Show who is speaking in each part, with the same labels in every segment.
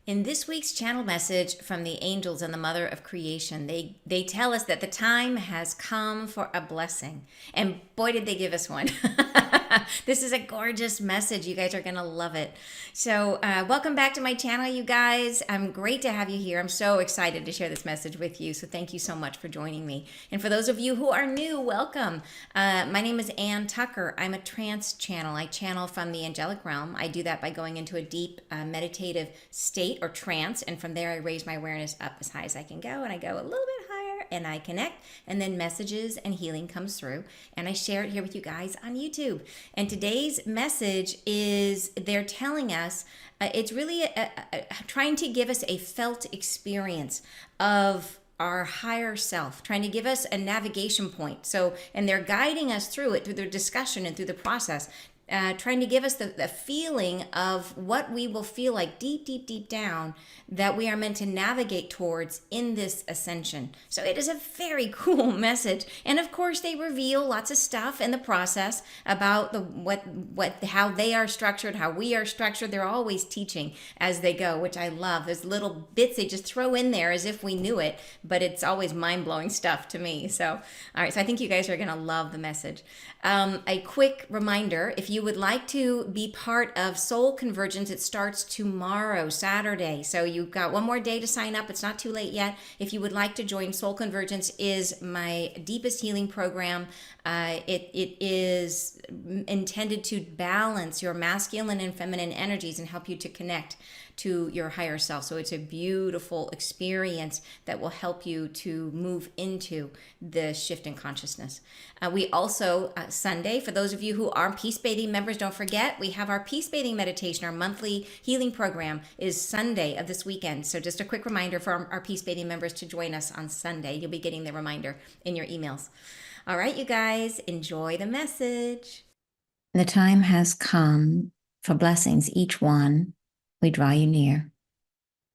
Speaker 1: In this week's channel message from the angels and the mother of creation, they tell us that the time has come for a blessing. And boy, did they give us one. This is a gorgeous message. You guys are going to love it. So, welcome back to my channel, you guys. I'm great to have you here. I'm so excited to share this message with you. So, thank you so much for joining me. And for those of you who are new, welcome. My name is Ann Tucker. I'm a trance channel. I channel from the angelic realm. I do that by going into a deep meditative state or trance. And from there, I raise my awareness up as high as I can go. And I go a little bit higher and I connect. And then messages and healing comes through. And I share it here with you guys on YouTube. And today's message is they're telling us it's really trying to give us a felt experience of our higher self, trying to give us a navigation point. So, and they're guiding us through it, through their discussion and through the process, trying to give us the feeling of what we will feel like deep, deep, deep down that we are meant to navigate towards in this ascension. So it is a very cool message. And of course, they reveal lots of stuff in the process about how they are structured, how we are structured. They're always teaching as they go, which I love. There's little bits they just throw in there as if we knew it, but it's always mind-blowing stuff to me. So, all right, so I think you guys are going to love the message. A quick reminder, if you would like to be part of Soul Convergence, it starts tomorrow, Saturday. So you've got one more day to sign up. It's not too late yet. If you would like to join, Soul Convergence is my deepest healing program. It is intended to balance your masculine and feminine energies and help you to connect to your higher self. So it's a beautiful experience that will help you to move into the shift in consciousness. We also, Sunday, for those of you who are Peace Bathing members, don't forget, we have our Peace Bathing meditation, our monthly healing program is Sunday of this weekend. So just a quick reminder for our Peace Bathing members to join us on Sunday. You'll be getting the reminder in your emails. All right, you guys, enjoy the message. The time has come for blessings, each one. We draw you near.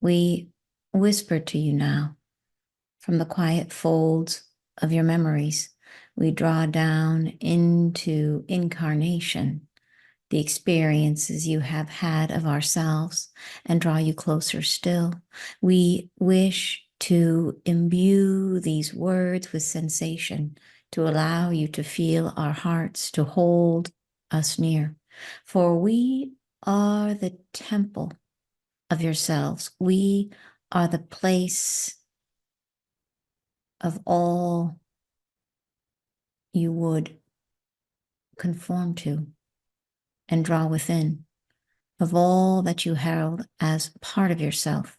Speaker 1: We whisper to you now from the quiet folds of your memories. We draw down into incarnation, the experiences you have had of ourselves, and draw you closer still. We wish to imbue these words with sensation, to allow you to feel our hearts, to hold us near. For we are the temple of yourselves. We are the place of all you would conform to and draw within, of all that you held as part of yourself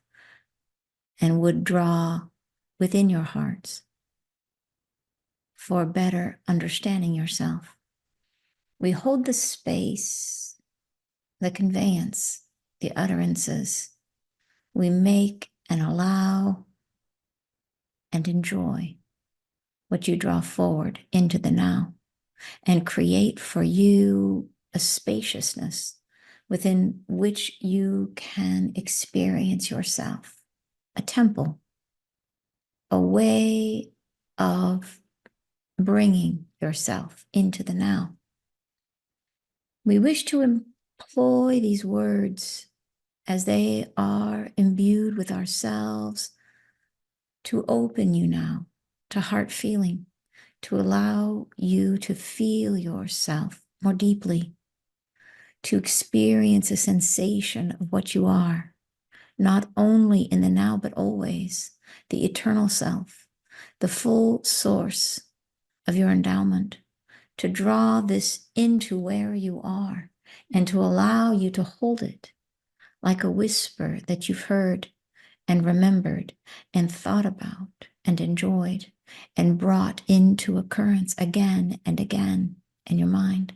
Speaker 1: and would draw within your hearts for better understanding yourself. We hold the space, the conveyance, the utterances. We make and allow and enjoy what you draw forward into the now and create for you a spaciousness within which you can experience yourself, a temple, a way of bringing yourself into the now. We wish to employ these words as they are imbued with ourselves to open you now to heart feeling, to allow you to feel yourself more deeply, to experience a sensation of what you are, not only in the now, but always, the eternal self, the full source of your endowment, to draw this into where you are and to allow you to hold it like a whisper that you've heard and remembered and thought about and enjoyed and brought into occurrence again and again in your mind.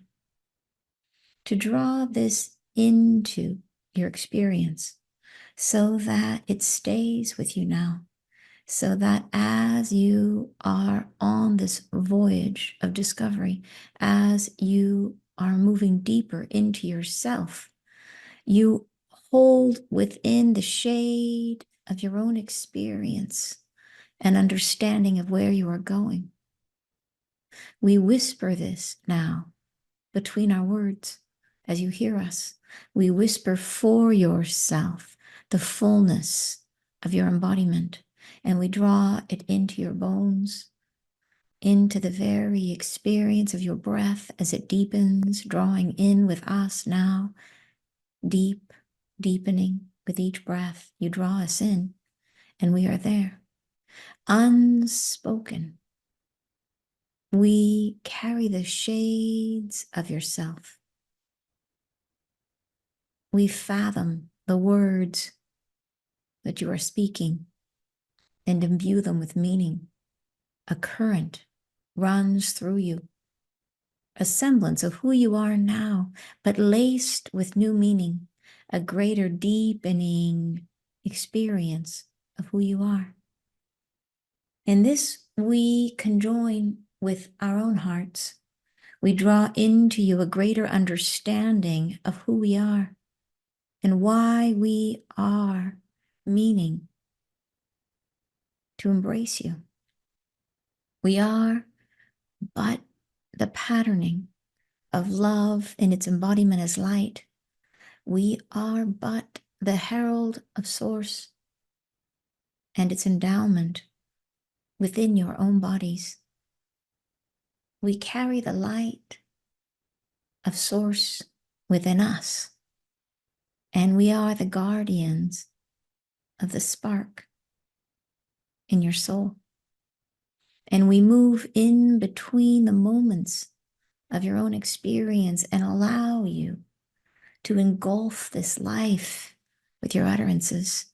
Speaker 1: To draw this into your experience so that it stays with you now, so that as you are on this voyage of discovery, as you are moving deeper into yourself, you hold within the shade of your own experience and understanding of where you are going. We whisper this now between our words as you hear us. We whisper for yourself the fullness of your embodiment. And we draw it into your bones, into the very experience of your breath as it deepens, drawing in with us now, deep, deepening with each breath. You draw us in, and we are there, unspoken. We carry the shades of yourself. We fathom the words that you are speaking and imbue them with meaning. A current runs through you, a semblance of who you are now, but laced with new meaning, a greater deepening experience of who you are. In this, we conjoin with our own hearts. We draw into you a greater understanding of who we are and why we are meaning to embrace you. We are but the patterning of love in its embodiment as light. We are but the herald of Source and its endowment within your own bodies. We carry the light of Source within us, and we are the guardians of the spark in your soul. And we move in between the moments of your own experience and allow you to engulf this life with your utterances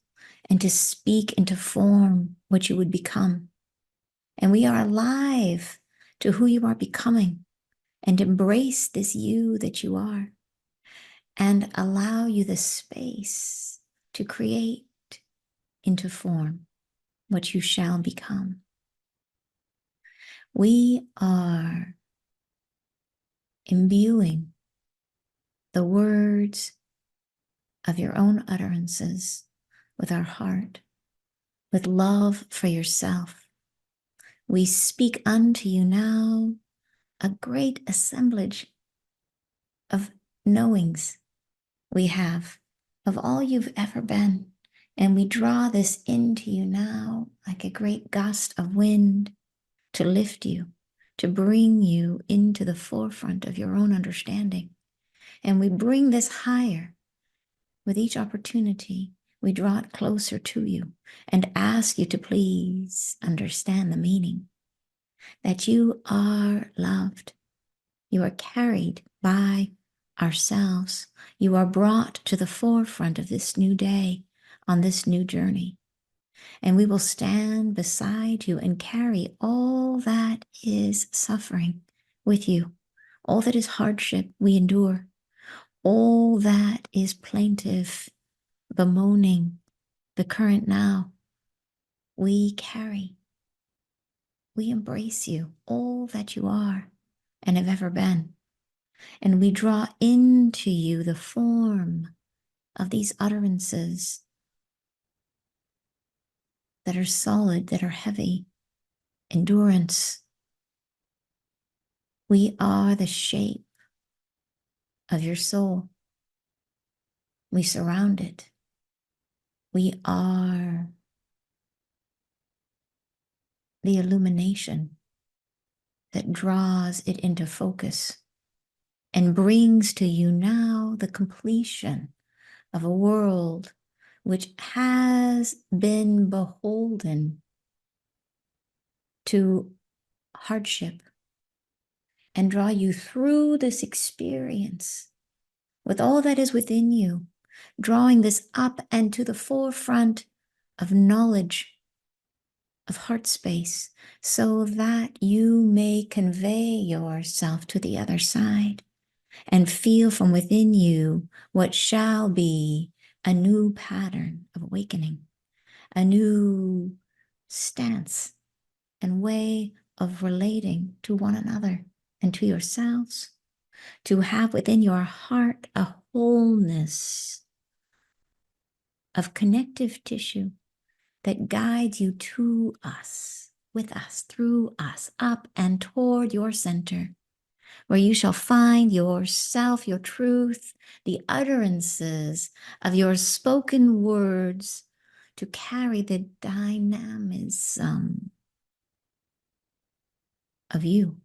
Speaker 1: and to speak into form what you would become. And we are alive to who you are becoming and embrace this you that you are and allow you the space to create into form what you shall become. We are imbuing the words of your own utterances with our heart, with love for yourself. We speak unto you now a great assemblage of knowings we have of all you've ever been. And we draw this into you now like a great gust of wind to lift you, to bring you into the forefront of your own understanding. And we bring this higher with each opportunity. We draw it closer to you and ask you to please understand the meaning that you are loved. You are carried by ourselves. You are brought to the forefront of this new day on this new journey. And we will stand beside you and carry all that is suffering with you, all that is hardship we endure, all that is plaintive, bemoaning, the current now. We carry, we embrace you, all that you are and have ever been. And we draw into you the form of these utterances that are solid, that are heavy, endurance. We are the shape of your soul. We surround it. We are the illumination that draws it into focus and brings to you now the completion of a world which has been beholden to hardship, and draw you through this experience with all that is within you, drawing this up and to the forefront of knowledge, of heart space, so that you may convey yourself to the other side and feel from within you what shall be a new pattern of awakening, a new stance and way of relating to one another and to yourselves, to have within your heart a wholeness of connective tissue that guides you to us, with us, through us, up and toward your center, where you shall find yourself, your truth, the utterances of your spoken words to carry the dynamism of you.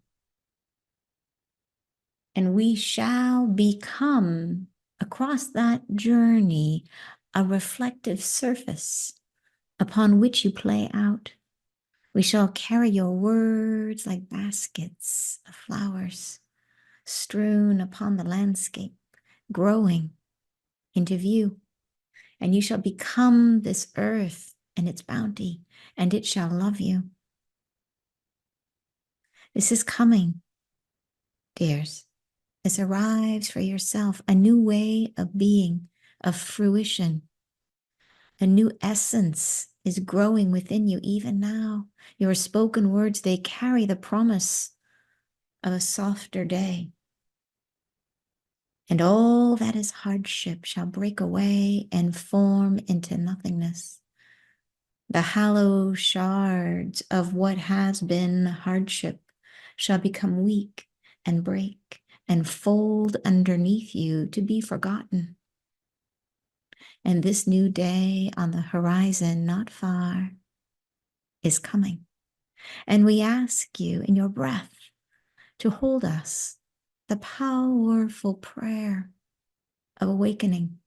Speaker 1: And we shall become, across that journey, a reflective surface upon which you play out. We shall carry your words like baskets of flowers strewn upon the landscape, growing into view. And you shall become this earth and its bounty, and it shall love you. This is coming, dears. This arrives for yourself, a new way of being, of fruition. A new essence is growing within you even now. Your spoken words, they carry the promise of a softer day. And all that is hardship shall break away and form into nothingness. The hollow shards of what has been hardship shall become weak and break and fold underneath you to be forgotten. And this new day on the horizon, not far, is coming. And we ask you in your breath to hold us, the powerful prayer of awakening,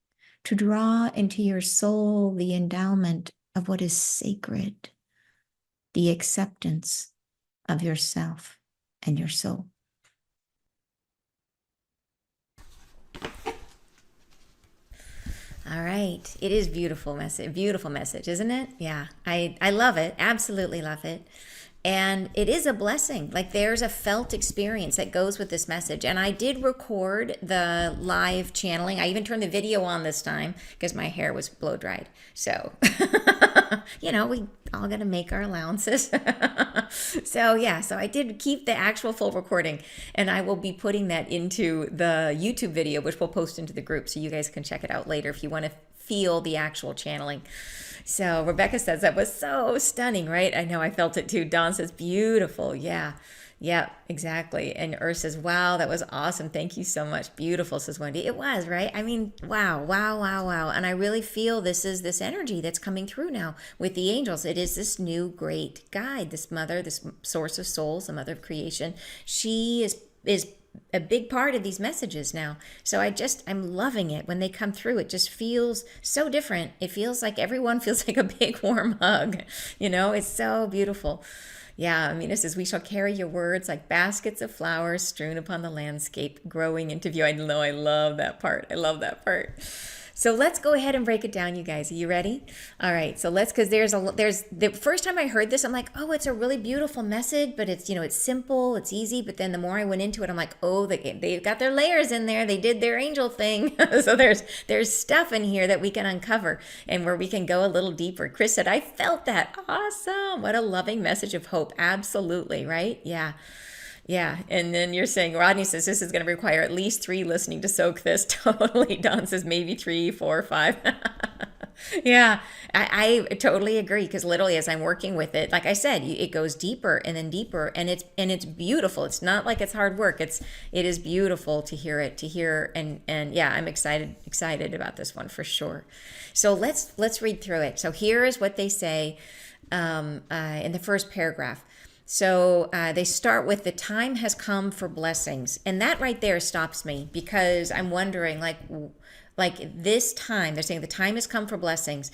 Speaker 1: to draw into your soul the endowment of what is sacred, the acceptance of yourself and your soul. All right. It is beautiful message, isn't it? Yeah. I love it. Absolutely love it. And it is a blessing. Like there's a felt experience that goes with this message. And I did record the live channeling. I even turned the video on this time because my hair was blow dried. So, we all got to make our allowances. So I did keep the actual full recording, and I will be putting that into the YouTube video, which we'll post into the group so you guys can check it out later if you want to feel the actual channeling. So Rebecca says that was so stunning, right? I know, I felt it too. Dawn says beautiful. Yeah, exactly. And Ur says, wow, that was awesome. Thank you so much. Beautiful, says Wendy. It was, right? I mean, wow. And I really feel this is this energy that's coming through now with the angels. It is this new great guide, this mother, this source of souls, the mother of creation. She is a big part of these messages now. So I'm loving it when they come through. It just feels so different. It feels like everyone feels like a big warm hug. It's so beautiful. Yeah, Amina says, we shall carry your words like baskets of flowers strewn upon the landscape, growing into view. I know, I love that part. So let's go ahead and break it down, you guys. Are you ready? All right. So because there's the first time I heard this, I'm like, oh, it's a really beautiful message, but it's simple, it's easy. But then the more I went into it, I'm like, oh, they've got their layers in there. They did their angel thing. So there's stuff in here that we can uncover and where we can go a little deeper. Chris said, I felt that. Awesome. What a loving message of hope. Absolutely. Right? Yeah. Yeah, and then you're saying, Rodney says this is going to require at least 3 listening to soak this. Totally. Don says maybe 3, 4, 5. Yeah, I totally agree because literally as I'm working with it, like I said, it goes deeper and then deeper, and it's beautiful. It's not like it's hard work. It is beautiful to hear and yeah, I'm excited about this one for sure. So let's read through it. So here is what they say in the first paragraph. So they start with the time has come for blessings. And that right there stops me because I'm wondering like this time, they're saying the time has come for blessings.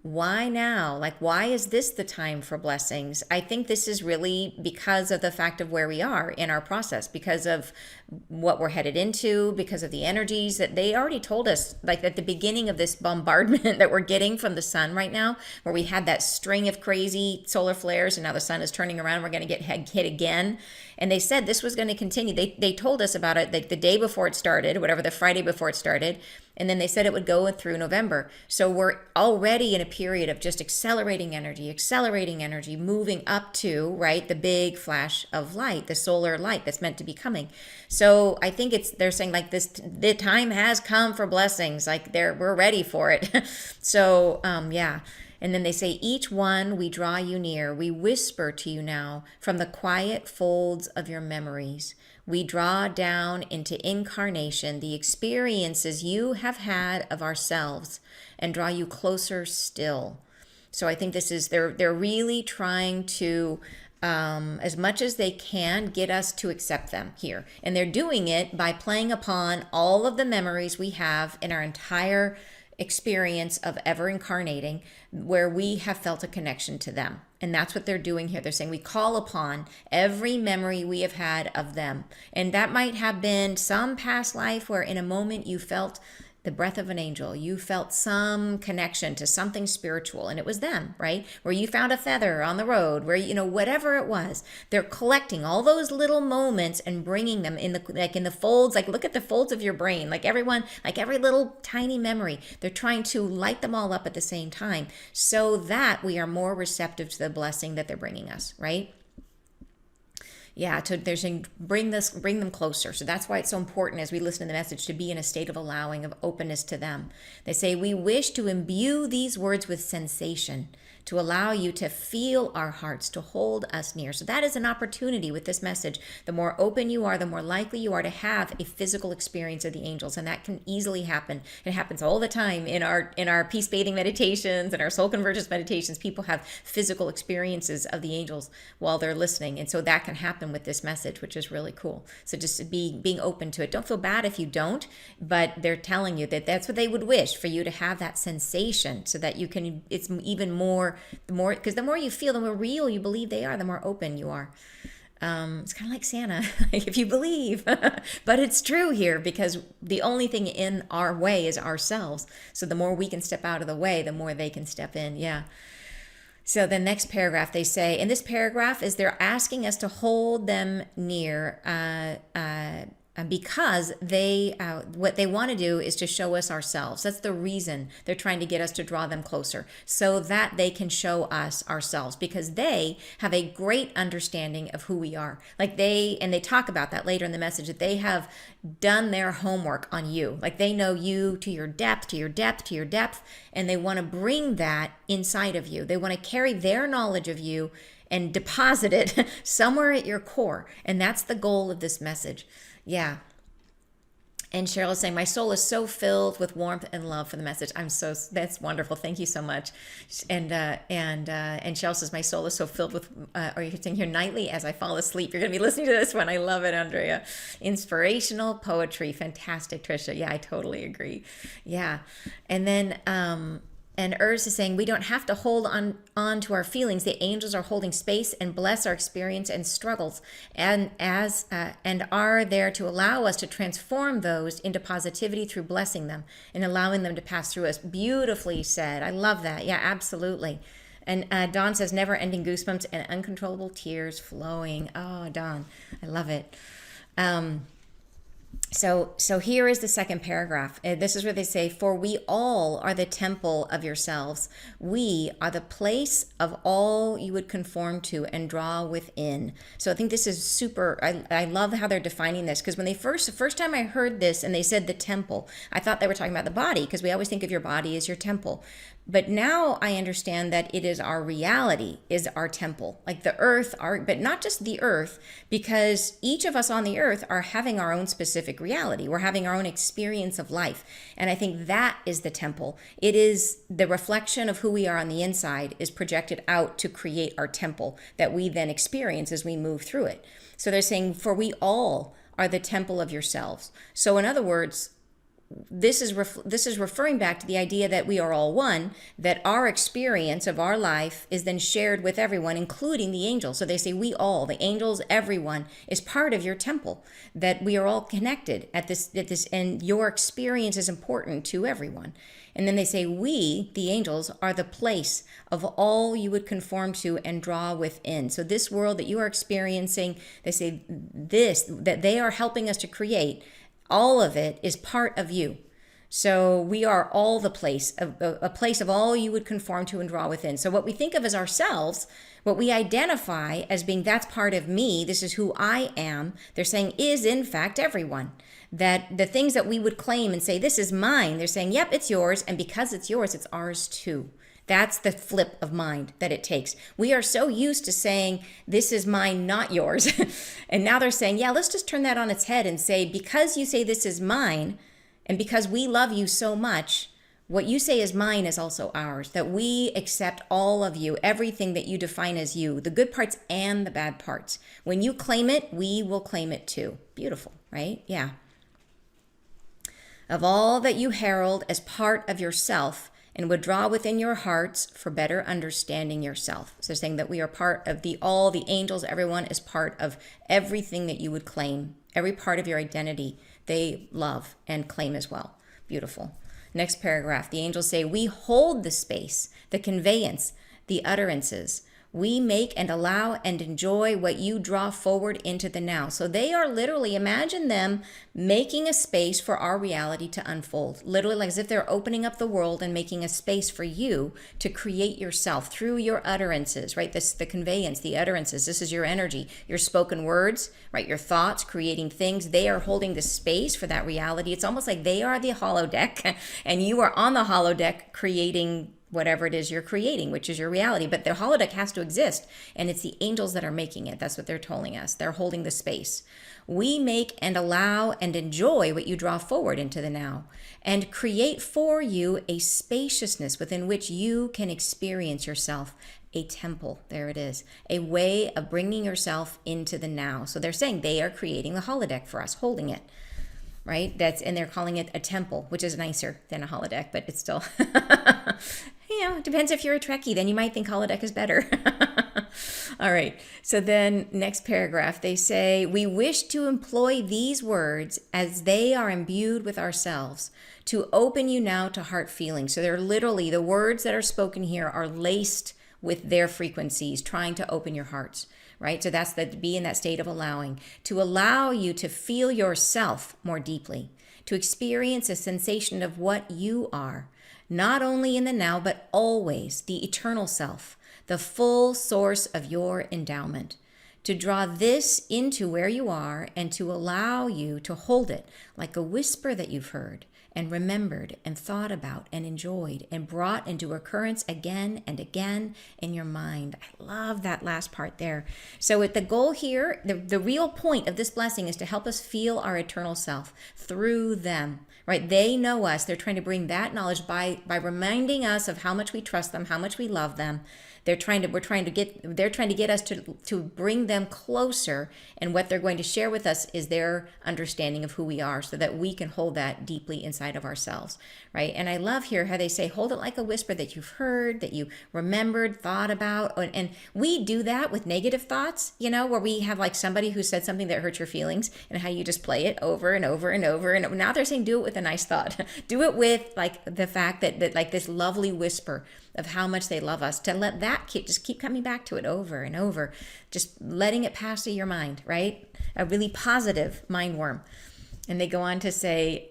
Speaker 1: Why now? Like, why is this the time for blessings? I think this is really because of the fact of where we are in our process, because of what we're headed into, because of the energies that they already told us, like at the beginning of this bombardment that we're getting from the sun right now, where we had that string of crazy solar flares and now the sun is turning around, we're going to get hit again. And they said this was going to continue. They told us about it like the day before it started, whatever, the Friday before it started. And then they said it would go through November. So we're already in a period of just accelerating energy, moving up to, right, the big flash of light, the solar light that's meant to be coming. So I think they're saying like the time has come for blessings. Like we're ready for it. So, yeah. And then they say, each one we draw you near, we whisper to you now from the quiet folds of your memories. we draw down into incarnation the experiences you have had of ourselves and draw you closer still. So I think this is, they're really trying to, as much as they can, get us to accept them here. And they're doing it by playing upon all of the memories we have in our entire experience of ever incarnating, where we have felt a connection to them. And that's what they're doing here. They're saying we call upon every memory we have had of them. And that might have been some past life where in a moment you felt the breath of an angel, you felt some connection to something spiritual, and it was them, right? Where you found a feather on the road, where, whatever it was, they're collecting all those little moments and bringing them in the folds, like look at the folds of your brain, like every little tiny memory. They're trying to light them all up at the same time so that we are more receptive to the blessing that they're bringing us, right? Yeah, they're saying bring them closer. So that's why it's so important as we listen to the message to be in a state of allowing, of openness to them. They say, we wish to imbue these words with sensation, to allow you to feel our hearts, to hold us near. So that is an opportunity with this message. The more open you are, the more likely you are to have a physical experience of the angels. And that can easily happen. It happens all the time in our peace bathing meditations and our soul convergence meditations. People have physical experiences of the angels while they're listening. And so that can happen with this message, which is really cool. So just being open to it. Don't feel bad if you don't, but they're telling you that that's what they would wish, for you to have that sensation so that you can, it's even more, because the more you feel, the more real you believe they are, the more open you are. It's kind of like Santa, if you believe, but it's true here, because the only thing in our way is ourselves. So the more we can step out of the way, the more they can step in. Yeah. So the next paragraph, they say, in this paragraph is they're asking us to hold them near, because they what they want to do is to show us ourselves. That's the reason they're trying to get us to draw them closer, so that they can show us ourselves, because they have a great understanding of who we are. Like they talk about that later in the message, that they have done their homework on you. Like they know you to your depth, to your depth, to your depth, and they want to bring that inside of you. They want to carry their knowledge of you and deposit it somewhere at your core. And that's the goal of this message. Yeah. And Cheryl is saying, my soul is so filled with warmth and love for the message. That's wonderful. Thank you so much. And Cheryl says, my soul is so filled with, or you can sing here, nightly as I fall asleep. You're going to be listening to this one. I love it, Andrea. Inspirational poetry. Fantastic, Trisha. Yeah, I totally agree. Yeah. And then, and Urs is saying, we don't have to hold on to our feelings. The angels are holding space and bless our experience and struggles, and are there to allow us to transform those into positivity through blessing them and allowing them to pass through us. Beautifully said. I love that. Yeah, absolutely. And Dawn says, never-ending goosebumps and uncontrollable tears flowing. Oh, Dawn, I love it. So here is the second paragraph. This is where they say, for we all are the temple of yourselves. We are the place of all you would conform to and draw within. So I think this is super, I love how they're defining this, because when the first time I heard this and they said the temple, I thought they were talking about the body, because we always think of your body as your temple. But now I understand that it is our reality, is our temple, like the earth, but not just the earth, because each of us on the earth are having our own specific reality. We're having our own experience of life. And I think that is the temple. It is the reflection of who we are on the inside is projected out to create our temple that we then experience as we move through it. So they're saying, for we all are the temple of yourselves. So in other words, this is referring back to the idea that we are all one, that our experience of our life is then shared with everyone, including the angels. So they say we all, the angels, everyone is part of your temple, that we are all connected at this, and your experience is important to everyone. And then they say we, the angels, are the place of all you would conform to and draw within. So this world that you are experiencing, they say that they are helping us to create, all of it is part of you. So we are all the place, a place of all you would conform to and draw within. So what we think of as ourselves, what we identify as being, that's part of me, this is who I am, they're saying is in fact everyone. That the things that we would claim and say, this is mine, they're saying, yep, it's yours. And because it's yours, it's ours too. That's the flip of mind that it takes. We are so used to saying, this is mine, not yours. And now they're saying, yeah, let's just turn that on its head and say, because you say this is mine, and because we love you so much, what you say is mine is also ours. That we accept all of you, everything that you define as you, the good parts and the bad parts. When you claim it, we will claim it too. Beautiful, right? Yeah. Of all that you herald as part of yourself, and would draw within your hearts for better understanding yourself. So saying that we are part of all the angels, everyone is part of everything that you would claim. Every part of your identity, they love and claim as well. Beautiful. Next paragraph, the angels say, we hold the space, the conveyance, the utterances. We make and allow and enjoy what you draw forward into the now. So they are literally, imagine them making a space for our reality to unfold. Literally like as if they're opening up the world and making a space for you to create yourself through your utterances, right? This, the conveyance, the utterances, this is your energy, your spoken words, right? Your thoughts, creating things. They are holding the space for that reality. It's almost like they are the holodeck and you are on the holodeck creating whatever it is you're creating, which is your reality. But the holodeck has to exist, and it's the angels that are making it. That's what they're telling us. They're holding the space. We make and allow and enjoy what you draw forward into the now, and create for you a spaciousness within which you can experience yourself. A temple, there it is, a way of bringing yourself into the now. So they're saying they are creating the holodeck for us, holding it. Right? And they're calling it a temple, which is nicer than a holodeck, but it's still, it depends if you're a Trekkie, then you might think holodeck is better. All right. So then next paragraph, they say, we wish to employ these words as they are imbued with ourselves to open you now to heart feeling. So they're literally, the words that are spoken here are laced with their frequencies, trying to open your hearts. Right? So that's be in that state of allowing, to allow you to feel yourself more deeply, to experience a sensation of what you are, not only in the now, but always the eternal self, the full source of your endowment, to draw this into where you are and to allow you to hold it like a whisper that you've heard and remembered and thought about and enjoyed and brought into occurrence again and again in your mind. I love that last part there. So the goal here, the real point of this blessing is to help us feel our eternal self through them, right? They know us. They're trying to bring that knowledge by reminding us of how much we trust them, how much we love them. They're trying to get us to bring them closer, and what they're going to share with us is their understanding of who we are, so that we can hold that deeply inside of ourselves, right? And I love here how they say, hold it like a whisper that you've heard, that you remembered, thought about, and we do that with negative thoughts, where we have like somebody who said something that hurt your feelings, and how you just play it over and over and over. And now they're saying, do it with a nice thought. Do it with like the fact that like this lovely whisper of how much they love us, to let that keep coming back to it over and over, just letting it pass through your mind, right? A really positive mind worm. And they go on to say,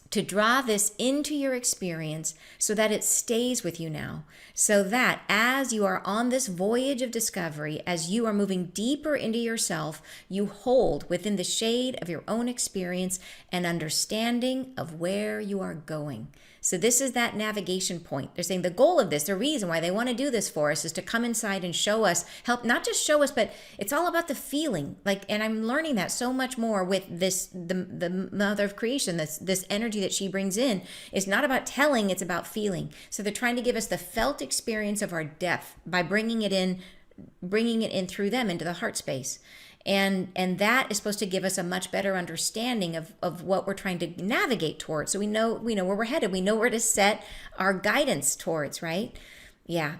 Speaker 1: to draw this into your experience so that it stays with you now, so that as you are on this voyage of discovery, as you are moving deeper into yourself, you hold within the shade of your own experience an understanding of where you are going. So this is that navigation point. They're saying the goal of this, the reason why they want to do this for us, is to come inside and show us, help, not just show us, but it's all about the feeling. And I'm learning that so much more with this, the mother of creation, this energy that she brings in is not about telling, it's about feeling. So they're trying to give us the felt experience of our depth by bringing it in through them into the heart space. And that is supposed to give us a much better understanding of what we're trying to navigate towards. So we know where we're headed. We know where to set our guidance towards, right? Yeah.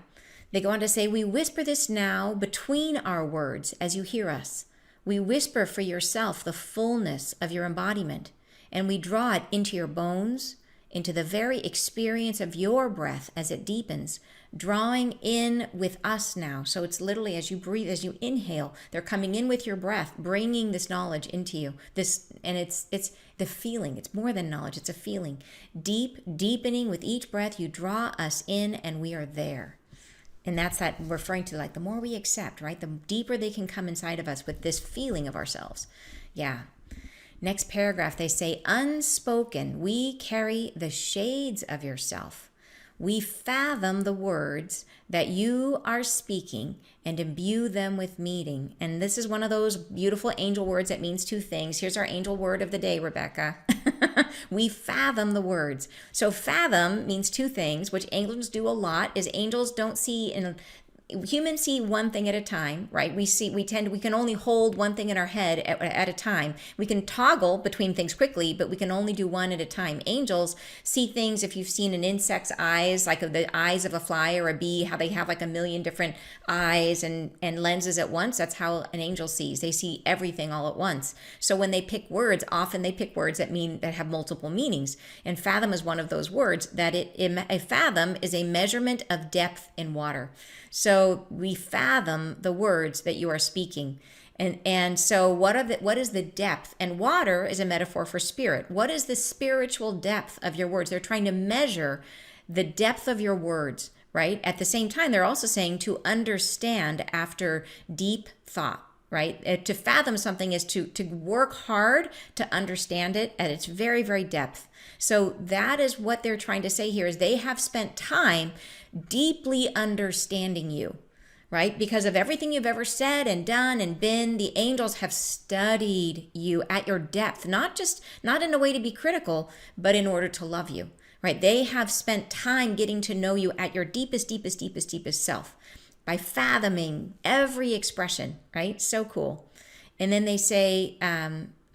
Speaker 1: They go on to say, we whisper this now between our words as you hear us. We whisper for yourself the fullness of your embodiment, and we draw it into your bones, into the very experience of your breath as it deepens, drawing in with us now. So it's literally as you breathe, as you inhale, they're coming in with your breath, bringing this knowledge into you. And it's the feeling. It's more than knowledge. It's a feeling. Deepening with each breath, you draw us in and we are there. And that's that referring to like the more we accept, right? The deeper they can come inside of us with this feeling of ourselves. Yeah. Next paragraph, they say, unspoken, we carry the shades of yourself. We fathom the words that you are speaking and imbue them with meaning. And this is one of those beautiful angel words that means two things. Here's our angel word of the day, Rebecca. We fathom the words. So fathom means two things, which angels do a lot, is angels don't see in humans see one thing at a time, right? We can only hold one thing in our head at a time. We can toggle between things quickly, but we can only do one at a time. Angels see things, if you've seen an insect's eyes, like the eyes of a fly or a bee, how they have like a million different eyes and lenses at once. That's how an angel sees. They see everything all at once. So when they pick words, often they pick words that have multiple meanings. And fathom is one of those words that a fathom is a measurement of depth in water. So we fathom the words that you are speaking. And so what is the depth? And water is a metaphor for spirit. What is the spiritual depth of your words? They're trying to measure the depth of your words, right? At the same time, they're also saying to understand after deep thought, right? To fathom something is to work hard to understand it at its very, very depth. So that is what they're trying to say here, is they have spent time deeply understanding you, right? Because of everything you've ever said and done and been, the angels have studied you at your depth, not in a way to be critical, but in order to love you, right? They have spent time getting to know you at your deepest, deepest, deepest, deepest self by fathoming every expression, right? So cool. And then they say,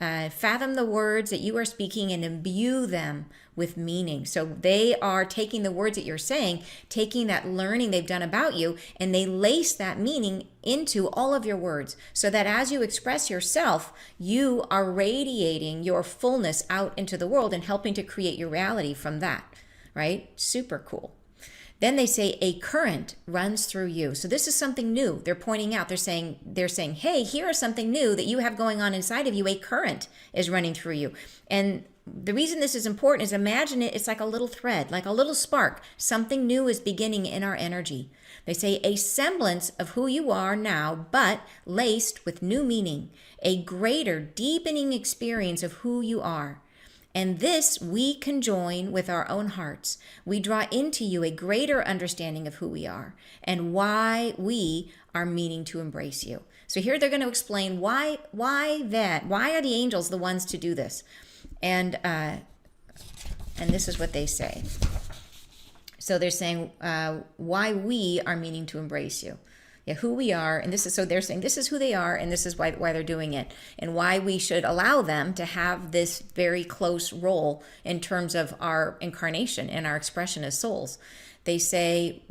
Speaker 1: fathom the words that you are speaking and imbue them with meaning. So they are taking the words that you're saying, taking that learning they've done about you, and they lace that meaning into all of your words, so that as you express yourself, you are radiating your fullness out into the world and helping to create your reality from that, right? Super cool. Then they say a current runs through you. So this is something new. They're pointing out, they're saying, hey, here is something new that you have going on inside of you. A current is running through you. And the reason this is important is, imagine it's like a little thread, like a little spark. Something new is beginning in our energy. They say a semblance of who you are now, but laced with new meaning, a greater deepening experience of who you are. And this we conjoin with our own hearts. We draw into you a greater understanding of who we are and why we are meaning to embrace you. So here they're going to explain why that. Why are the angels the ones to do this? And this is what they say. So they're saying why we are meaning to embrace you. Yeah, who we are, and this is, so they're saying this is who they are, and this is why they're doing it, and why we should allow them to have this very close role in terms of our incarnation and our expression as souls. They say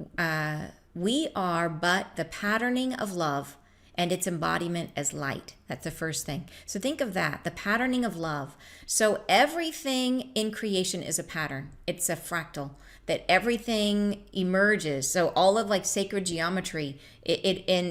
Speaker 1: we are but the patterning of love and its embodiment as light. That's the first thing. So think of that, the patterning of love. So everything in creation is a pattern. It's a fractal, that everything emerges. So all of like sacred geometry,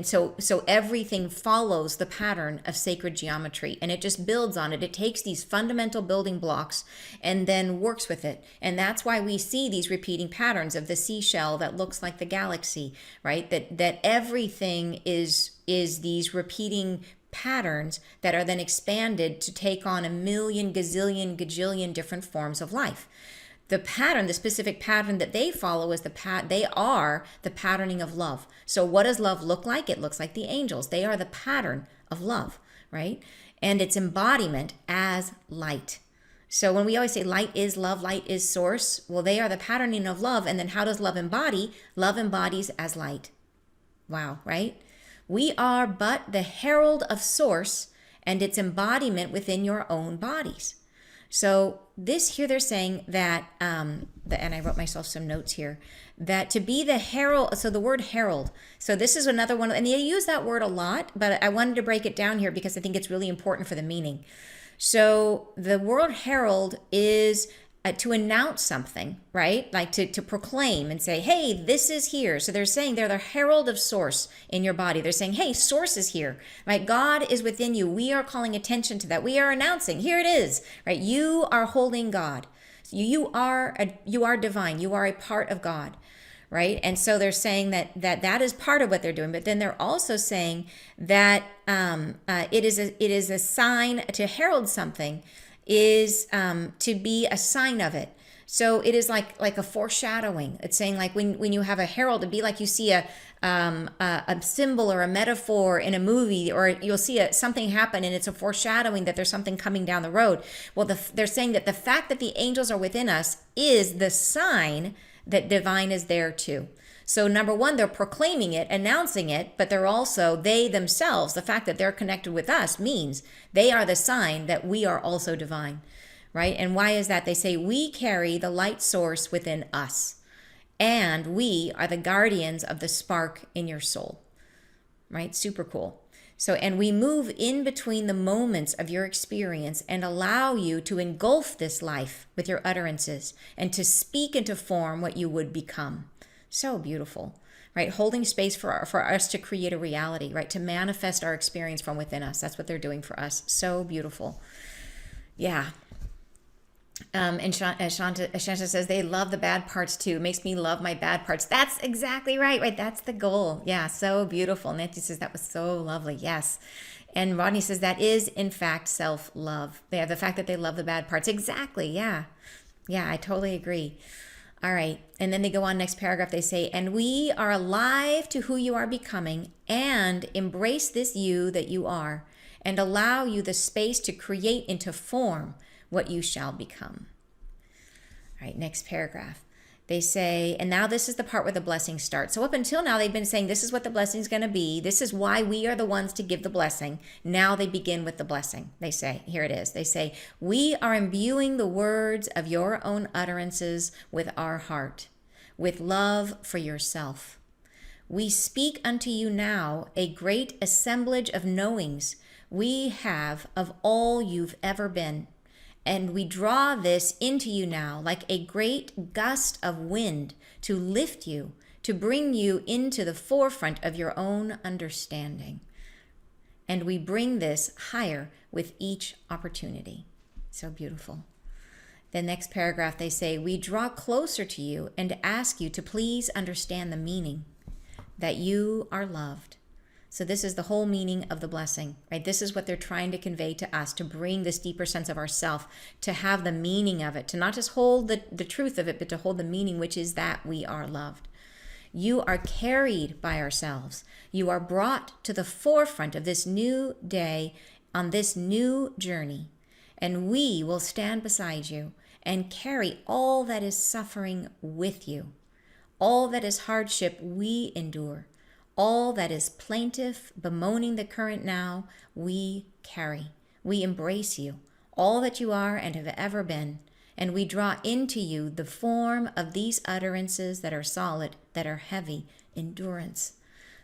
Speaker 1: so everything follows the pattern of sacred geometry, and it just builds on it. It takes these fundamental building blocks and then works with it. And that's why we see these repeating patterns of the seashell that looks like the galaxy, right? That everything is these repeating patterns that are then expanded to take on a million, gazillion, gajillion different forms of life. The pattern, the specific pattern that they follow is they are the patterning of love. So what does love look like? It looks like the angels. They are the pattern of love, right? And its embodiment as light. So when we always say light is love, light is source, well, they are the patterning of love. And then how does love embody? Love embodies as light. Wow, right? We are but the herald of source and its embodiment within your own bodies. So this here they're saying that, and I wrote myself some notes here, that to be the herald, so the word herald, so this is another one, and they use that word a lot, but I wanted to break it down here because I think it's really important for the meaning. So the word herald is to announce something, right? Like to proclaim and say, hey, this is here. So they're saying they're the herald of source in your body. They're saying, hey, source is here, right? God is within you. We are calling attention to that. We are announcing, here it is, right? You are holding God. You are divine. You are a part of God, right? And so they're saying that is part of what they're doing. But then they're also saying that it is a sign to herald something is to be a sign of it. So it is like a foreshadowing. It's saying like when you have a herald, it'd be like you see a symbol or a metaphor in a movie, or you'll see something happen and it's a foreshadowing that there's something coming down the road. Well, they're saying that the fact that the angels are within us is the sign that divine is there too. So number one, they're proclaiming it, announcing it, but they're also, they themselves, the fact that they're connected with us means they are the sign that we are also divine, right? And why is that? They say we carry the light source within us, and we are the guardians of the spark in your soul, right? Super cool. So, and we move in between the moments of your experience and allow you to engulf this life with your utterances and to speak into form what you would become. So beautiful, right? Holding space for us to create a reality, right? To manifest our experience from within us. That's what they're doing for us. So beautiful. Yeah. And Shanta says they love the bad parts too. It makes me love my bad parts. That's exactly right, right? That's the goal. Yeah, so beautiful. Nancy says that was so lovely. Yes. And Rodney says that is in fact self-love. They have the fact that they love the bad parts. Exactly. Yeah. Yeah, I totally agree. All right. And then they go on next paragraph. They say, and we are alive to who you are becoming and embrace this you that you are and allow you the space to create into form what you shall become. All right. Next paragraph. They say, and now this is the part where the blessing starts. So up until now, they've been saying, this is what the blessing is going to be. This is why we are the ones to give the blessing. Now they begin with the blessing. They say, here it is. They say, we are imbuing the words of your own utterances with our heart, with love for yourself. We speak unto you now a great assemblage of knowings we have of all you've ever been. And we draw this into you now like a great gust of wind to lift you, to bring you into the forefront of your own understanding. And we bring this higher with each opportunity. So beautiful. The next paragraph, they say, we draw closer to you and ask you to please understand the meaning that you are loved. So this is the whole meaning of the blessing, right? This is what they're trying to convey to us, to bring this deeper sense of ourself, to have the meaning of it, to not just hold the truth of it, but to hold the meaning, which is that we are loved. You are carried by ourselves. You are brought to the forefront of this new day on this new journey, and we will stand beside you and carry all that is suffering with you, all that is hardship we endure. All that is plaintive, bemoaning the current now, we carry. We embrace you, all that you are and have ever been, and we draw into you the form of these utterances that are solid, that are heavy, endurance.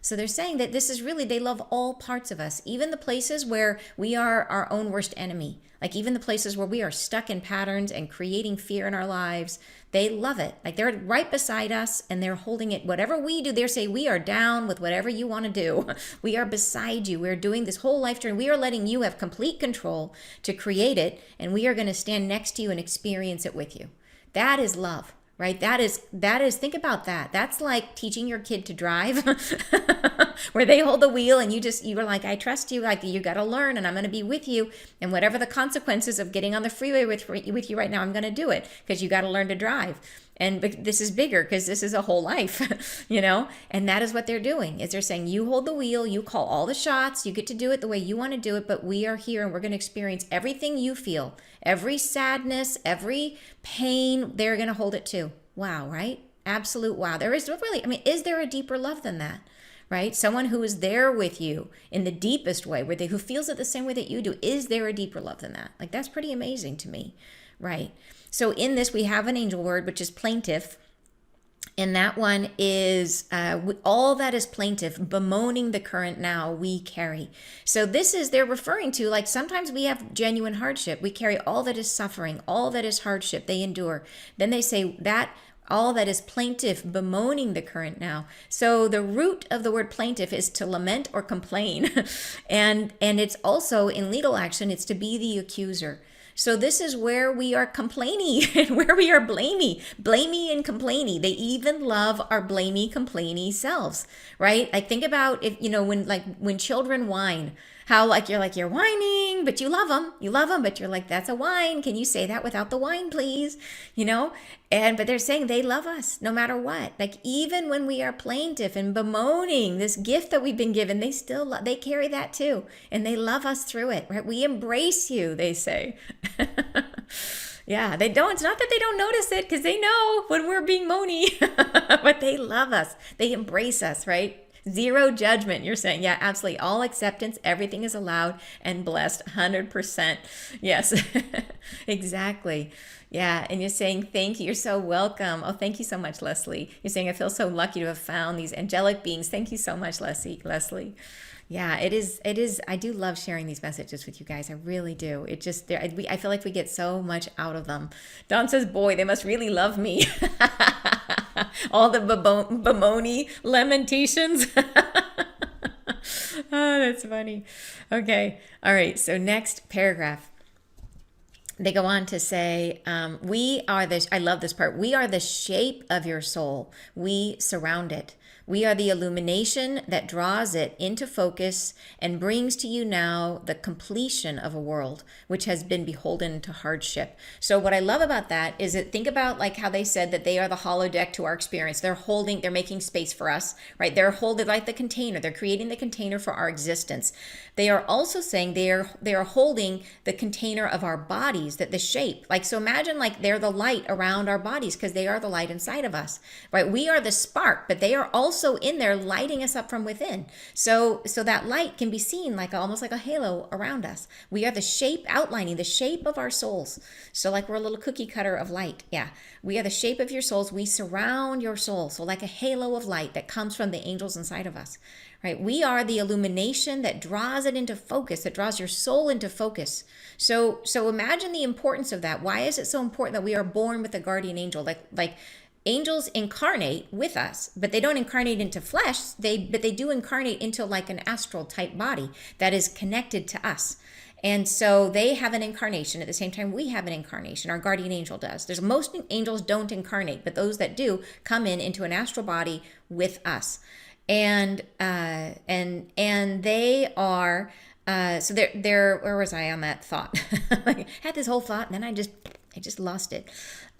Speaker 1: So they're saying that this is really, they love all parts of us, even the places where we are our own worst enemy, like even the places where we are stuck in patterns and creating fear in our lives. They love it. Like they're right beside us and they're holding it. Whatever we do, they're saying, we are down with whatever you want to do. We are beside you. We're doing this whole life journey. We are letting you have complete control to create it. And we are going to stand next to you and experience it with you. That is love. Right? That is, think about that. That's like teaching your kid to drive where they hold the wheel and you were like, I trust you. Like you got to learn and I'm going to be with you. And whatever the consequences of getting on the freeway with you right now, I'm going to do it because you got to learn to drive. And this is bigger because this is a whole life, and that is what they're doing is they're saying, you hold the wheel, you call all the shots, you get to do it the way you want to do it. But we are here and we're going to experience everything you feel, every sadness, every pain, they're going to hold it too. Wow. Right? Absolute. Wow. There is really, is there a deeper love than that? Right? Someone who is there with you in the deepest way, who feels it the same way that you do. Is there a deeper love than that? Like, that's pretty amazing to me. Right? So in this, we have an angel word, which is plaintive. And that one is all that is plaintive, bemoaning the current now we carry. So this is, they're referring to, like, sometimes we have genuine hardship. We carry all that is suffering, all that is hardship they endure. Then they say that all that is plaintive, bemoaning the current now. So the root of the word plaintive is to lament or complain. and it's also in legal action, it's to be the accuser. So this is where we are complaining and where we are blamey and complainy. They even love our blamey, complainy selves, right? Like think about if, when children whine, How like you're whining, but you love them. You love them, but you're like, that's a whine. Can you say that without the whine, please? You know? But they're saying they love us no matter what. Like even when we are plaintive and bemoaning this gift that we've been given, they still they carry that too, and they love us through it. Right? We embrace you, they say. Yeah, they don't. It's not that they don't notice it because they know when we're being moany, but they love us. They embrace us, right? Zero judgment, you're saying. Yeah, absolutely. All acceptance, everything is allowed and blessed 100%. Yes, exactly. Yeah, and you're saying thank you. You're so welcome. Oh, thank you so much, Leslie. You're saying I feel so lucky to have found these angelic beings. Thank you so much, Leslie. Yeah, it is. I do love sharing these messages with you guys. I really do. It just, I feel like we get so much out of them. Don says, boy, they must really love me. All the bemoany lamentations. Oh, that's funny. Okay. All right. So next paragraph. They go on to say, we are the, I love this part, we are the shape of your soul. We surround it. We are the illumination that draws it into focus and brings to you now the completion of a world which has been beholden to hardship. So what I love about that is that think about like how they said that they are the holodeck to our experience. They're making space for us, right? They're holding like the container. They're creating the container for our existence. They are also saying they are holding the container of our bodies, that the shape. Like, so imagine like they're the light around our bodies because they are the light inside of us, right? We are the spark, but they are also in there lighting us up from within. So that light can be seen like almost like a halo around us. We are the shape, outlining the shape of our souls. So like we're a little cookie cutter of light. Yeah. We are the shape of your souls. We surround your soul. So like a halo of light that comes from the angels inside of us. Right? We are the illumination that draws it into focus, that draws your soul into focus. So imagine the importance of that. Why is it so important that we are born with a guardian angel? Like angels incarnate with us, but they don't incarnate into flesh. But they do incarnate into like an astral type body that is connected to us. And so they have an incarnation at the same time we have an incarnation. Our guardian angel does. There's most angels don't incarnate, but those that do come into an astral body with us. And they are so they're where was I on that thought? I had this whole thought and then I just lost it.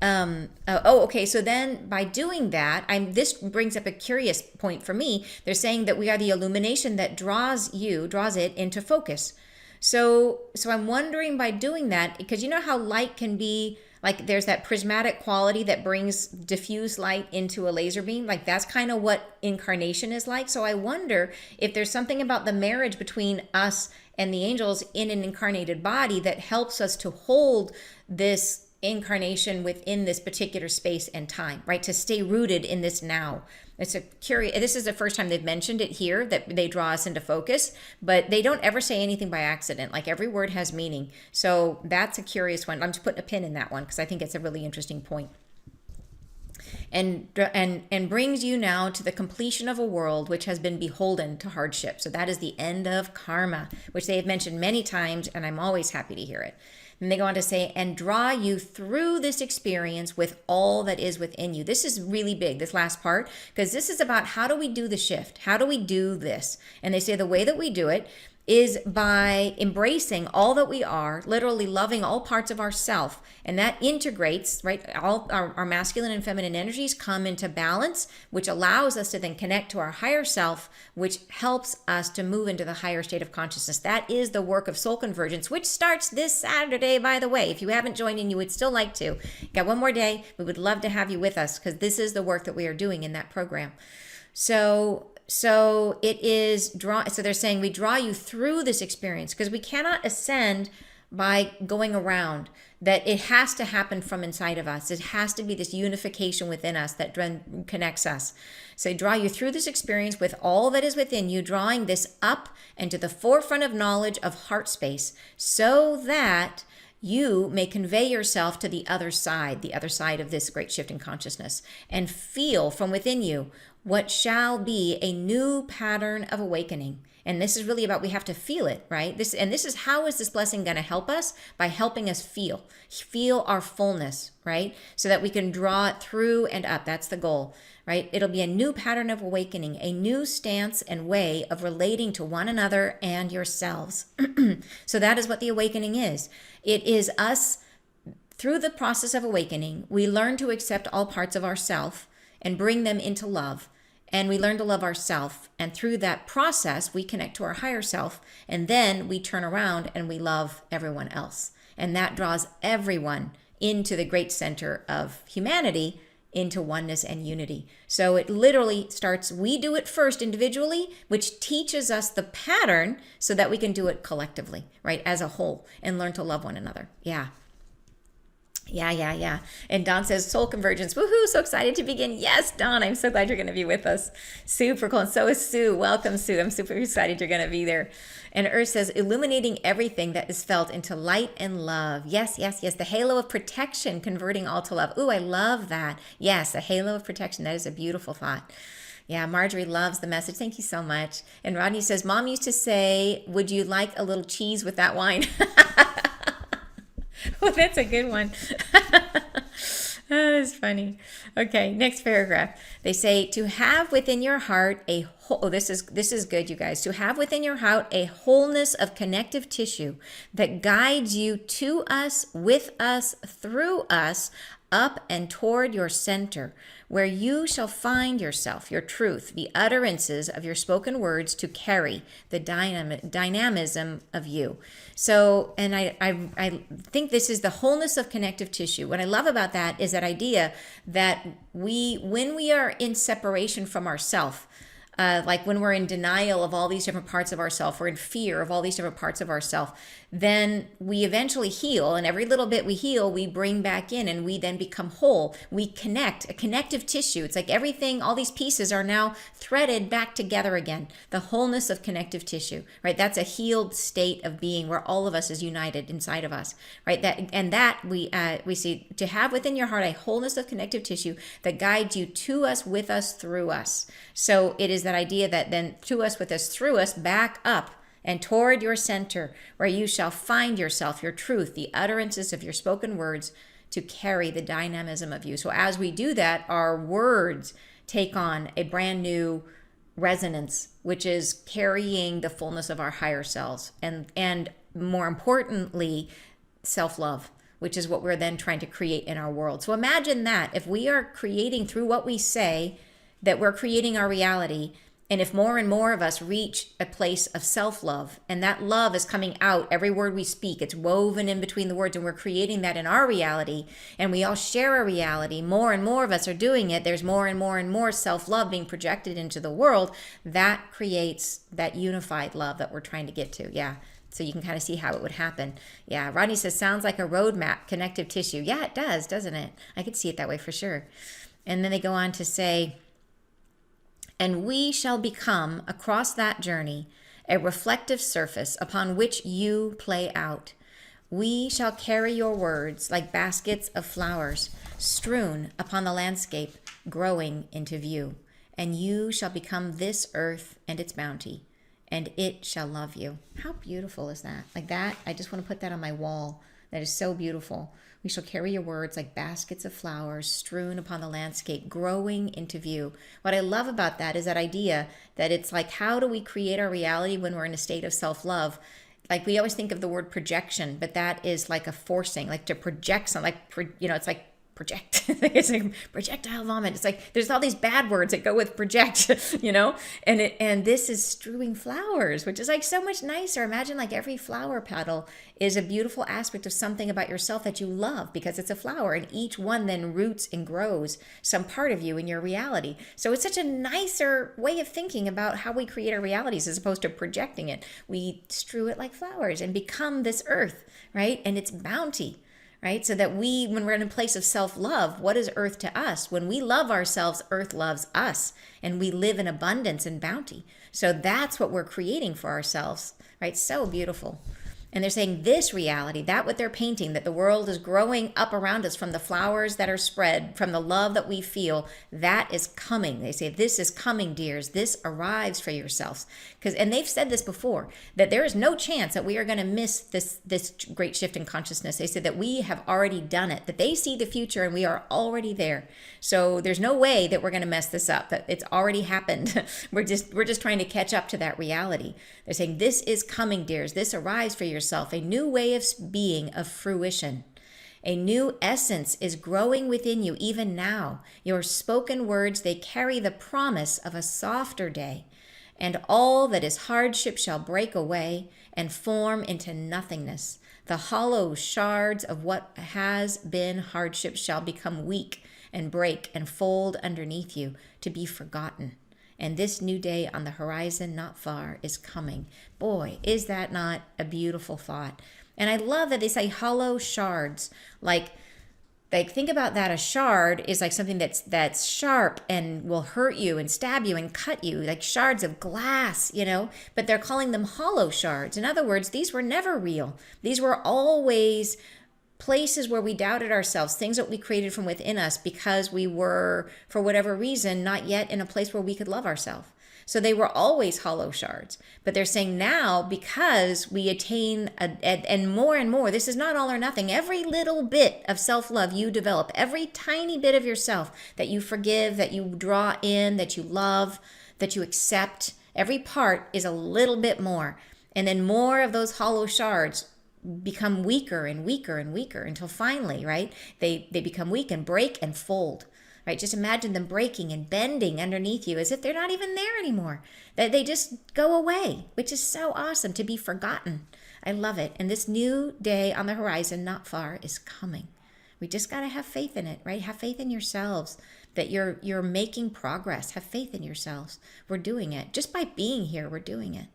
Speaker 1: Okay. So then by doing that, this brings up a curious point for me. They're saying that we are the illumination that draws it into focus. So I'm wondering by doing that, because you know how light can be like there's that prismatic quality that brings diffuse light into a laser beam. Like that's kind of what incarnation is like. So I wonder if there's something about the marriage between us and the angels in an incarnated body that helps us to hold this incarnation within this particular space and time, right? To stay rooted in this now. It's a curious, this is the first time they've mentioned it here, that they draw us into focus, but they don't ever say anything by accident. Like every word has meaning. So that's a curious one. I'm just putting a pin in that one because I think it's a really interesting point. And brings you now to the completion of a world which has been beholden to hardship. So that is the end of karma, which they have mentioned many times, and I'm always happy to hear it. And they go on to say, and draw you through this experience with all that is within you. This is really big, this last part, because this is about how do we do the shift? How do we do this? And they say the way that we do it is by embracing all that we are, literally loving all parts of ourself. And that integrates, right? All our masculine and feminine energies come into balance, which allows us to then connect to our higher self, which helps us to move into the higher state of consciousness. That is the work of soul convergence, which starts this Saturday, by the way. If you haven't joined and you would still like to, got one more day, we would love to have you with us because this is the work that we are doing in that program. So it is so they're saying we draw you through this experience because we cannot ascend by going around, that it has to happen from inside of us. It has to be this unification within us that connects us. So draw you through this experience with all that is within you, drawing this up and to the forefront of knowledge of heart space so that you may convey yourself to the other side of this great shift in consciousness, and feel from within you what shall be a new pattern of awakening. And this is really about, we have to feel it, right? This is how is this blessing going to help us? By helping us feel our fullness, right? So that we can draw it through and up. That's the goal, right? It'll be a new pattern of awakening, a new stance and way of relating to one another and yourselves. So that is what the awakening is. It is us, through the process of awakening, we learn to accept all parts of ourself and bring them into love. And we learn to love ourself. And through that process, we connect to our higher self. And then we turn around and we love everyone else. And that draws everyone into the great center of humanity, into oneness and unity. So it literally starts, we do it first individually, which teaches us the pattern so that we can do it collectively, right? As a whole, and learn to love one another. Yeah. Yeah. And Don says, soul convergence. Woohoo, so excited to begin. Yes, Don, I'm so glad you're going to be with us. Super cool. And so is Sue. Welcome, Sue. I'm super excited you're going to be there. And Earth says, illuminating everything that is felt into light and love. Yes. The halo of protection, converting all to love. Ooh, I love that. Yes, a halo of protection. That is a beautiful thought. Yeah, Marjorie loves the message. Thank you so much. And Rodney says, Mom used to say, would you like a little cheese with that wine? Well, that's a good one. That's funny. Okay, next paragraph. They say, to have within your heart a whole, oh, this is good, you guys. To have within your heart a wholeness of connective tissue that guides you to us, with us, through us, up and toward your center, where you shall find yourself, your truth, the utterances of your spoken words to carry the dynamism of you. So, and I think this is the wholeness of connective tissue. What I love about that is that idea that when we are in separation from ourself, like when we're in denial of all these different parts of ourself, we're in fear of all these different parts of ourself, then we eventually heal. And every little bit we heal, we bring back in, and we then become whole. We connect, a connective tissue. It's like everything, all these pieces are now threaded back together again. The wholeness of connective tissue, right? That's a healed state of being where all of us is united inside of us, right? That we see, to have within your heart a wholeness of connective tissue that guides you to us, with us, through us. So it is that idea that then to us, with us, through us, back up and toward your center, where you shall find yourself, your truth, the utterances of your spoken words to carry the dynamism of you. So as we do that, our words take on a brand new resonance, which is carrying the fullness of our higher selves, and more importantly, self-love, which is what we're then trying to create in our world. So imagine that if we are creating through what we say, that we're creating our reality. And if more and more of us reach a place of self-love, and that love is coming out, every word we speak, it's woven in between the words, and we're creating that in our reality, and we all share a reality, more and more of us are doing it, there's more and more self-love being projected into the world, that creates that unified love that we're trying to get to. Yeah. So you can kind of see how it would happen. Yeah. Rodney says, sounds like a roadmap, connective tissue. Yeah, it does, doesn't it? I could see it that way for sure. And then they go on to say, and we shall become, across that journey, a reflective surface upon which you play out. We shall carry your words like baskets of flowers strewn upon the landscape, growing into view. And you shall become this earth and its bounty, and it shall love you. How beautiful is that? Like that, I just want to put that on my wall. That is so beautiful. We shall carry your words like baskets of flowers strewn upon the landscape, growing into view. What I love about that is that idea that it's like, how do we create our reality when we're in a state of self-love? Like we always think of the word projection, but that is like a forcing, like to project something, like, it's like project. It's like projectile vomit. It's like there's all these bad words that go with project, and this is strewing flowers, which is like so much nicer. Imagine like every flower petal is a beautiful aspect of something about yourself that you love because it's a flower, and each one then roots and grows some part of you in your reality. So it's such a nicer way of thinking about how we create our realities as opposed to projecting it. We strew it like flowers and become this earth, right? And its bounty. Right? So that when we're in a place of self-love, what is earth to us? When we love ourselves, earth loves us, and we live in abundance and bounty. So that's what we're creating for ourselves, right? So beautiful. And they're saying this reality, that what they're painting, that the world is growing up around us from the flowers that are spread, from the love that we feel, that is coming. They say, this is coming, dears. This arrives for yourselves. And they've said this before, that there is no chance that we are going to miss this great shift in consciousness. They said that we have already done it, that they see the future and we are already there. So there's no way that we're going to mess this up, that it's already happened. We're just trying to catch up to that reality. They're saying, this is coming, dears. This arrives for yourself. A new way of being, of fruition. A new essence is growing within you even now. Your spoken words, they carry the promise of a softer day. And all that is hardship shall break away and form into nothingness. The hollow shards of what has been hardship shall become weak and break and fold underneath you to be forgotten. And this new day on the horizon not far is coming. Boy, is that not a beautiful thought? And I love that they say hollow shards. Like think about that. A shard is like something that's sharp and will hurt you and stab you and cut you, like shards of glass, but they're calling them hollow shards. In other words, these were never real. These were always places where we doubted ourselves, things that we created from within us because we were, for whatever reason, not yet in a place where we could love ourselves. So they were always hollow shards. But they're saying now, because we attain, and more, this is not all or nothing. Every little bit of self-love you develop, every tiny bit of yourself that you forgive, that you draw in, that you love, that you accept, every part is a little bit more. And then more of those hollow shards become weaker and weaker and weaker until finally, right, they become weak and break and fold, right? Just imagine them breaking and bending underneath you as if they're not even there anymore, that they just go away, which is so awesome, to be forgotten. I love it. And this new day on the horizon, not far, is coming. We just got to have faith in it, right? Have faith in yourselves, that you're making progress. Have faith in yourselves. We're doing it. Just by being here, we're doing it.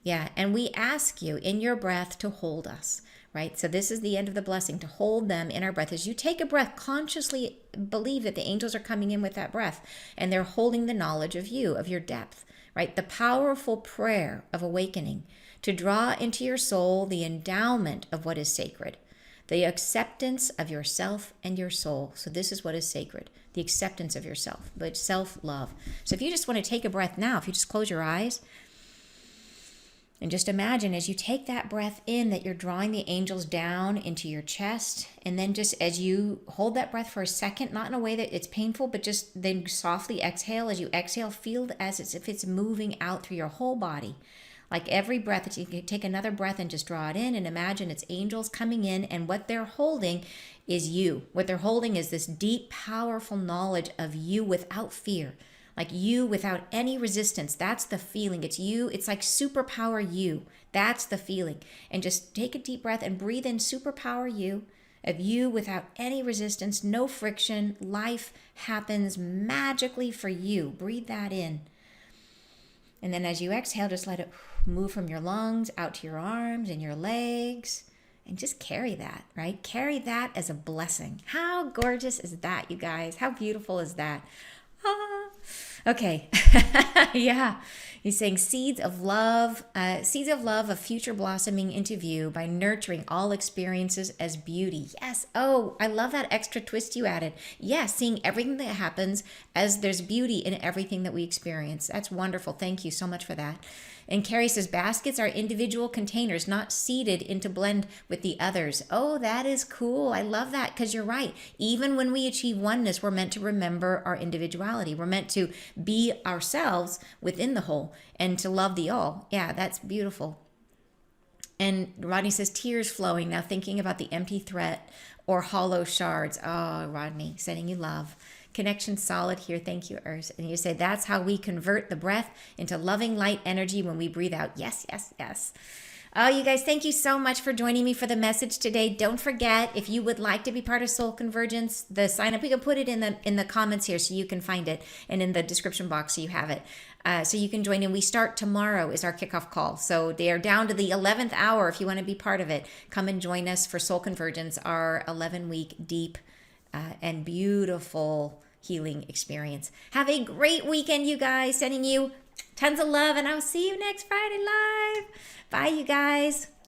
Speaker 1: Yeah, and we ask you in your breath to hold us, right? So this is the end of the blessing, to hold them in our breath. As you take a breath, consciously believe that the angels are coming in with that breath, and they're holding the knowledge of you, of your depth, right? The powerful prayer of awakening to draw into your soul the endowment of what is sacred, the acceptance of yourself and your soul. So this is what is sacred, the acceptance of yourself, but self-love. So if you just want to take a breath now, if you just close your eyes, and just imagine as you take that breath in that you're drawing the angels down into your chest. And then just as you hold that breath for a second, not in a way that it's painful, but just then softly exhale. As you exhale, feel as if it's moving out through your whole body. Like every breath, that you can take another breath and just draw it in and imagine it's angels coming in, and what they're holding is you. What they're holding is this deep, powerful knowledge of you without fear. Like you without any resistance. That's the feeling. It's you. It's like superpower you. That's the feeling. And just take a deep breath and breathe in superpower you, of you without any resistance, no friction. Life happens magically for you. Breathe that in. And then as you exhale, just let it move from your lungs out to your arms and your legs. And just carry that, right? Carry that as a blessing. How gorgeous is that, you guys? How beautiful is that? Okay. Yeah. He's saying seeds of love of future blossoming into view by nurturing all experiences as beauty. Yes. Oh, I love that extra twist you added. Yes. Seeing everything that happens as there's beauty in everything that we experience. That's wonderful. Thank you so much for that. And Carrie says, baskets are individual containers, not seeded into blend with the others. Oh, that is cool. I love that, because you're right. Even when we achieve oneness, we're meant to remember our individuality. We're meant to be ourselves within the whole and to love the all. Yeah, that's beautiful. And Rodney says, tears flowing now, thinking about the empty threat or hollow shards. Oh, Rodney, sending you love. Connection solid here. Thank you, Urs. And you say, that's how we convert the breath into loving light energy when we breathe out. Yes, yes, yes. Oh, you guys, thank you so much for joining me for the message today. Don't forget, if you would like to be part of Soul Convergence, the sign up, we can put it in the comments here so you can find it, and in the description box so you have it. So you can join in. We start tomorrow is our kickoff call. So they are down to the 11th hour. If you want to be part of it, come and join us for Soul Convergence, our 11-week deep and beautiful healing experience. Have a great weekend, you guys. Sending you tons of love, and I'll see you next Friday live. Bye, you guys.